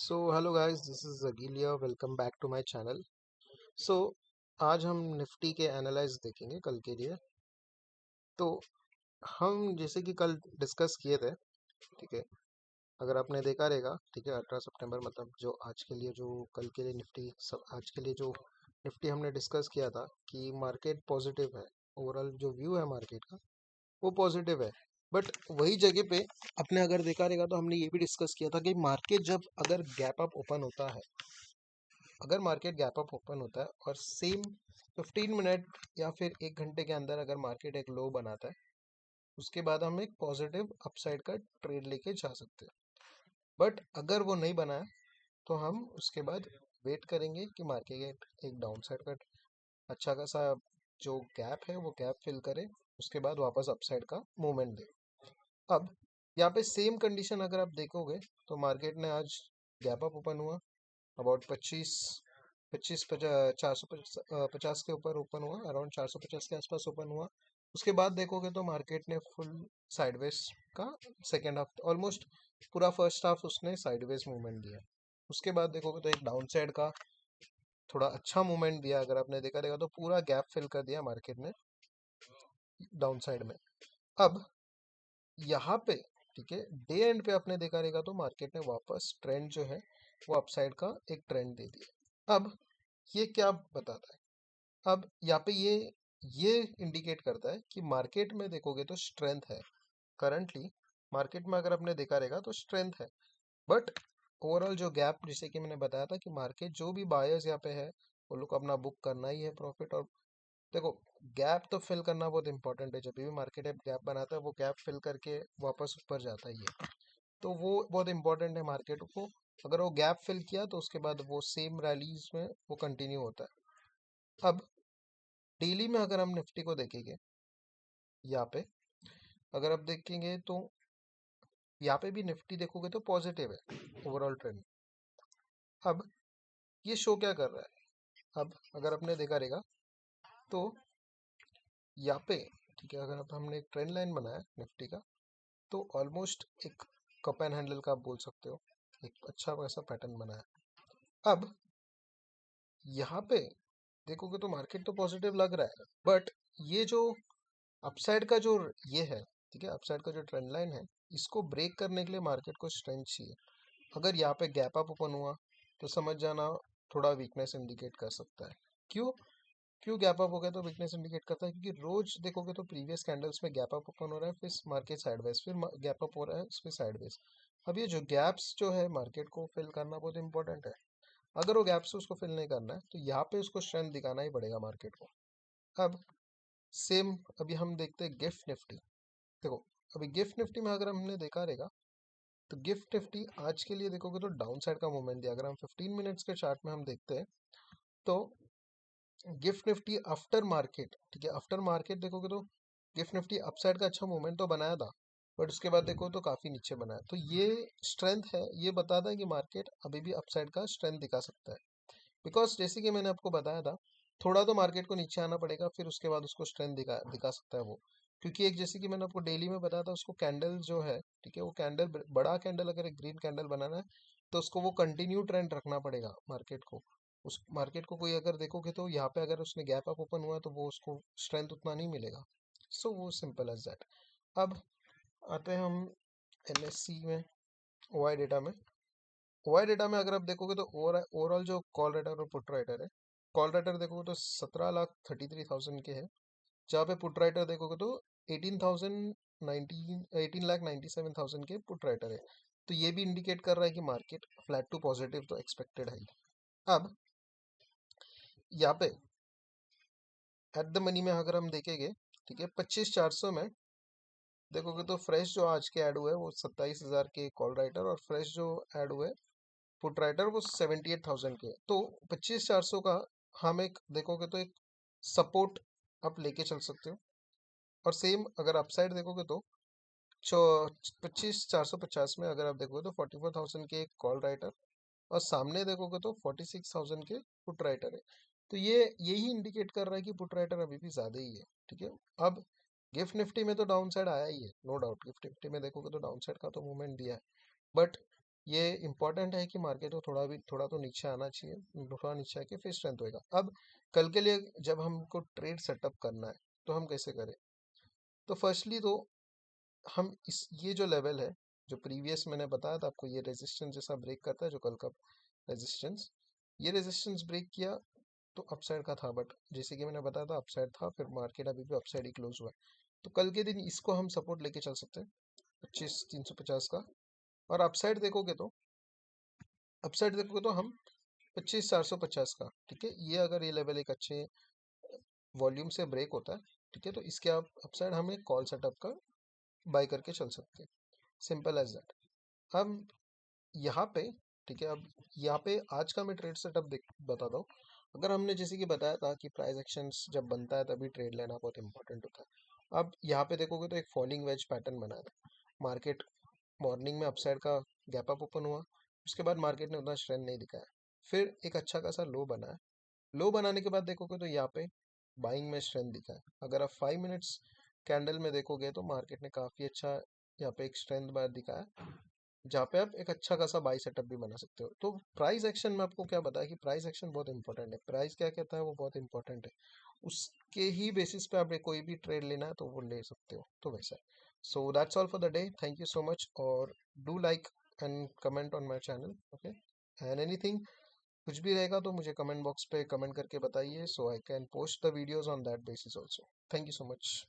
So hello guys, this is Agilia. Welcome back to my channel. So आज हम Nifty के analyse देखेंगे कल के लिए। तो हम जैसे कि कल डिस्कस किए थे, ठीक है। अगर आपने देखा रहेगा, ठीक है, 18 सितंबर मतलब जो आज के लिए, जो कल के लिए निफ्टी सब आज के लिए जो निफ्टी हमने डिस्कस किया था कि मार्केट पॉजिटिव है। ओवरऑल जो व्यू है मार्केट का वो पॉजिटिव है। बट वही जगह पे अपने अगर देखा रहेगा तो हमने ये भी डिस्कस किया था कि मार्केट जब अगर गैप अप ओपन होता है, अगर मार्केट गैप अप ओपन होता है और सेम 15 मिनट या फिर 1 घंटे के अंदर अगर मार्केट एक लो बनाता है, उसके बाद हम एक पॉजिटिव अपसाइड का ट्रेड लेके जा सकते हैं। बट अगर वो नहीं बनाया तो हम उसके बाद वेट करेंगे कि मार्केट एक डाउन साइड का अच्छा खासा जो गैप है वो गैप फिल करे, उसके बाद वापस अपसाइड का मूवमेंट दे। अब यहाँ पे सेम कंडीशन अगर आप देखोगे तो मार्केट ने आज गैप अप ओपन हुआ, अबाउट 450 के ऊपर ओपन हुआ, अराउंड 450 के आसपास ओपन हुआ। उसके बाद देखोगे तो मार्केट ने फुल साइडवेज का सेकेंड हाफ, ऑलमोस्ट पूरा फर्स्ट हाफ उसने साइडवेज मूवमेंट दिया। उसके बाद देखोगे तो एक डाउन साइड का थोड़ा अच्छा मूवमेंट दिया। अगर आपने देखा रहेगा तो पूरा गैप फिल कर दिया मार्केट ने डाउन साइड में। अब यहाँ पे, ठीक है, डे एंड पे आपने देखा रहेगा तो मार्केट ने वापस ट्रेंड जो है वो अपसाइड का एक ट्रेंड दे दिया। अब ये क्या बताता है? अब यहाँ पे ये इंडिकेट करता है कि मार्केट में देखोगे तो स्ट्रेंथ है। करंटली मार्केट में अगर आपने देखा रहेगा तो स्ट्रेंथ है। बट ओवरऑल जो गैप, जैसे कि मैंने बताया था कि मार्केट जो भी बायर्स यहाँ पे है वो लोग को अपना बुक करना ही है प्रॉफिट। और देखो, गैप तो फिल करना बहुत इंपॉर्टेंट है। जब भी मार्केट गैप बनाता है वो गैप फिल करके वापस ऊपर जाता ही है, तो वो बहुत इंपॉर्टेंट है मार्केट को। अगर वो गैप फिल किया तो उसके बाद वो सेम रैलीज में वो कंटिन्यू होता है। अब डेली में अगर हम निफ्टी को देखेंगे, यहाँ पे अगर आप देखेंगे तो यहाँ पे भी निफ्टी देखोगे तो पॉजिटिव है ओवरऑल ट्रेंड। अब ये शो क्या कर रहा है? अब अगर आपने देखा रहेगा तो यहाँ पे, ठीक है, अगर अब हमने एक ट्रेंड लाइन बनाया निफ्टी का तो ऑलमोस्ट एक कप एंड हैंडल का आप बोल सकते हो, एक अच्छा वैसा पैटर्न बनाया। अब यहाँ पे देखोगे तो मार्केट तो पॉजिटिव लग रहा है, बट ये जो अपसाइड का जो ये है, ठीक है, अपसाइड का जो ट्रेंड लाइन है, इसको ब्रेक करने के लिए मार्केट को स्ट्रेंथ चाहिए। अगर यहाँ पे गैप अप ओपन हुआ तो समझ जाना थोड़ा वीकनेस इंडिकेट कर सकता है। क्यों? क्यों गैप अप हो गया तो वीकनेस इंडिकेट करता है? क्योंकि रोज देखोगे तो प्रीवियस कैंडल्स में गैप अप ओपन हो रहा है, फिर मार्केट साइडवेज, फिर गैप अप हो रहा है, फिर साइडवेज। अब ये जो गैप्स जो है मार्केट को फिल करना बहुत इंपॉर्टेंट है। अगर वो गैप्स उसको फिल नहीं करना है तो यहाँ पे उसको स्ट्रेंथ दिखाना ही पड़ेगा मार्केट को। अब सेम अभी हम देखते हैं गिफ्ट निफ्टी। देखो, अभी गिफ्ट निफ्टी में अगर हमने देखा रहेगा तो गिफ्ट निफ्टी आज के लिए देखोगे तो डाउन साइड का मूवमेंट दिया। अगर हम 15 मिनट्स के चार्ट में हम देखते हैं तो गिफ्ट निफ्टी आफ्टर मार्केट, ठीक है, आफ्टर मार्केट देखोगे तो गिफ्ट निफ्टी अपसाइड का अच्छा मूवमेंट तो बनाया था, बट उसके बाद देखो तो काफी नीचे बनाया। तो ये स्ट्रेंथ है, ये बताता है कि मार्केट अभी भी अपसाइड का स्ट्रेंथ दिखा सकता है। बिकॉज जैसे कि मैंने आपको बताया था, थोड़ा तो मार्केट को नीचे आना पड़ेगा, फिर उसके बाद उसको स्ट्रेंथ दिखा दिखा सकता है वो। क्योंकि एक, जैसे कि मैंने आपको डेली में बताया था, उसको कैंडल जो है, ठीक है, वो कैंडल, बड़ा कैंडल अगर एक ग्रीन कैंडल बनाना है तो उसको वो कंटिन्यू ट्रेंड रखना पड़ेगा मार्केट को। उस मार्केट को कोई अगर देखोगे तो यहाँ पे अगर उसने गैप अप ओपन हुआ तो वो उसको स्ट्रेंथ उतना नहीं मिलेगा। सो वो सिंपल एज दैट। अब आते हैं हम एनएससी में, ओआई डेटा में। ओआई डेटा में अगर आप देखोगे तो ओवरऑल जो कॉल राइटर और पुट राइटर है, कॉल राइटर देखोगे तो 17,33,000 के है, जहाँ पे पुट राइटर देखोगे तो 18,97,000 के पुट राइटर है। तो ये भी इंडिकेट कर रहा है कि मार्केट फ्लैट टू पॉजिटिव तो एक्सपेक्टेड है ही। अब यहाँ पे एट द मनी में अगर हम देखेंगे, ठीक है, 25,400 में देखोगे तो फ्रेश जो आज के ऐड हुए वो 27,000 के कॉल राइटर, और फ्रेश जो ऐड हुए पुट राइटर वो 78,000 के। तो 25,400 का हम एक देखोगे तो एक सपोर्ट आप लेके चल सकते हो। और सेम अगर अपसाइड देखोगे तो 25,450 में अगर आप देखोगे तो 44,000 के एक कॉल राइटर, और सामने देखोगे तो 46,000 के पुट राइटर है। तो ये यही इंडिकेट कर रहा है कि पुट राइटर अभी भी ज्यादा ही है, ठीक है। अब गिफ्ट निफ्टी में तो डाउन साइड आया ही है, नो डाउट। गिफ्ट निफ्टी में देखोगे तो डाउन साइड का तो मूवमेंट दिया है, बट ये इंपॉर्टेंट है कि मार्केट को थोड़ा तो नीचे आना चाहिए, थोड़ा नीचे आके फिर स्ट्रेंथ होएगा। अब कल के लिए जब हमको ट्रेड सेटअप करना है तो हम कैसे करें? तो फर्स्टली तो हम इस ये जो लेवल है, जो प्रीवियस मैंने बताया था आपको, ये रेजिस्टेंस जैसा ब्रेक करता है, जो कल का रेजिस्टेंस, ये रेजिस्टेंस ब्रेक किया तो अपसाइड का था, बट जैसे कि मैंने बताया था अपसाइड था, फिर मार्केट अभी भी अपसाइड ही क्लोज हुआ है। तो कल के दिन इसको हम सपोर्ट लेके चल सकते हैं 25,350 का। और अपसाइड देखोगे तो हम 25,450 का, ठीक है। ये अगर ये लेवल एक अच्छे वॉल्यूम से ब्रेक होता है, ठीक है, तो इसके आप अपसाइड हम एक कॉल सेटअप का बाय करके चल सकते हैं, सिंपल एज दैट। हम यहाँ पे, ठीक है, अब यहाँ पे आज का मैं ट्रेड सेटअप देख बताता हूँ। अगर हमने जैसे कि बताया था कि प्राइस एक्शंस जब बनता है तभी ट्रेड लेना बहुत इंपॉर्टेंट होता है। अब यहाँ पे देखोगे तो एक फॉलिंग वेज पैटर्न बना था। मार्केट मॉर्निंग में अपसाइड का गैप अप ओपन हुआ, उसके बाद मार्केट ने उतना स्ट्रेंथ नहीं दिखाया, फिर एक अच्छा खासा लो बना है। लो बनाने के बाद देखोगे तो यहाँ पे बाइंग में स्ट्रेंथ दिखा है। अगर आप 5 मिनट्स कैंडल में देखोगे तो मार्केट ने काफ़ी अच्छा यहाँ पे एक स्ट्रेंथ बार दिखाया, जहाँ पे आप एक अच्छा खासा बाई सेटअप भी बना सकते हो। तो प्राइस एक्शन में आपको क्या बताया कि प्राइस एक्शन बहुत इंपॉर्टेंट है, प्राइस क्या कहता है वो बहुत इंपॉर्टेंट है, उसके ही बेसिस पे आप कोई भी ट्रेड लेना है तो वो ले सकते हो, तो वैसा है। So that's all for the day, thank you so much, और do like and comment on my channel, okay. And anything, कुछ भी रहेगा तो मुझे कमेंट बॉक्स पे कमेंट करके बताइए, so I can post the videos on that basis also. Thank you so much.